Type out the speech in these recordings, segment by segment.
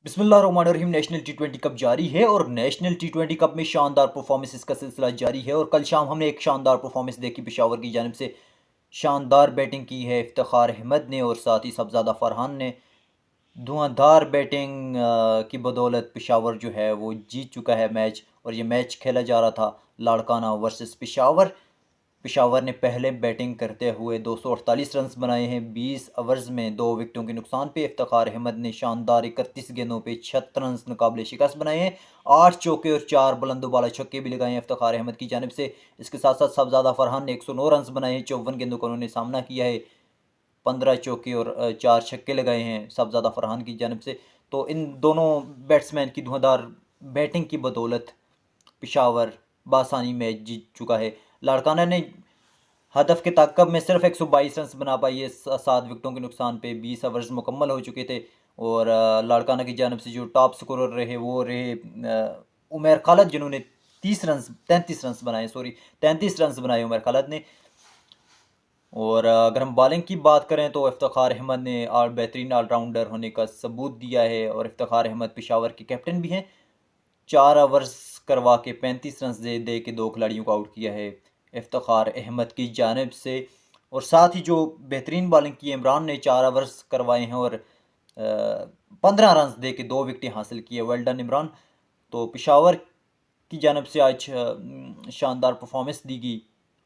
बिस्मिल्लाहिर्रहमानिर्रहीम। नेशनल टी20 कप जारी है और नेशनल टी20 कप में शानदार परफॉर्मेंस का सिलसिला जारी है। और कल शाम हमने एक शानदार परफॉर्मेंस देखी पेशावर की जानिब से। शानदार बैटिंग की है इफ्तिखार अहमद ने और साथ ही सबजादा फरहान ने। धुआंधार बैटिंग की बदौलत पेशावर जो है वो जीत चुका है मैच। और ये मैच खेला जा रहा था लाड़काना वर्सेस पेशावर। पेशावर ने पहले बैटिंग करते हुए 248 रन बनाए हैं 20 ओवर्स में 2 विकेटों के नुकसान पे। इफ्तिखार अहमद ने शानदार 31 गेंदों पे 76 रन मुकाबले शिकस्त बनाए हैं। 8 चौके और 4 बुलंदोबाला छक्के भी लगाए हैं इफ्तिखार अहमद की जानिब से। इसके साथ साथ सबजादा फरहान ने 109 रन बनाए हैं 54 गेंदों का उन्होंने सामना किया है। 15 चौके और 4 छक्के लगाए हैं सबजादा फरहान की जानिब से। तो इन दोनों बैट्समैन की धुआंधार बैटिंग की बदौलत पेशावर बासानी मैच जीत चुका है। लाड़काना ने हदफ के ताक़ब में सिर्फ 122 रन बना पाई है 7 विकेटों के नुकसान पे। 20 ओवर्स मुकम्मल हो चुके थे। और लाड़काना की जानब से जो टॉप स्कोरर रहे वो रहे उमर खालिद, जिन्होंने 33 रन बनाए, सॉरी 33 रन बनाए उमर खालिद ने। और अगर हम बॉलिंग की बात करें तो इफ्तिखार अहमद ने बेहतरीन ऑलराउंडर होने का सबूत दिया है। और इफ्तिखार अहमद पेशावर के कैप्टन भी हैं। 4 ओवर्स करवा के 35 रन दे के 2 खिलाड़ियों को आउट किया है इफ्तिखार अहमद की जानिब से। और साथ ही जो बेहतरीन बॉलिंग की इमरान ने 4 ओवर्स करवाए हैं और 15 रन दे के 2 विकेटें हासिल की है। Well done Imran. तो पेशावर की जानिब से आज शानदार परफॉर्मेंस दी गई।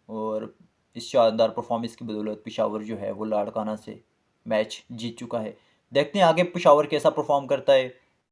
और इस शानदार परफॉर्मेंस की बदौलत पेशावर जो है वो लाड़काना से मैच जीत चुका है। देखते हैं आगे पेशावर कैसा परफॉर्म करता है।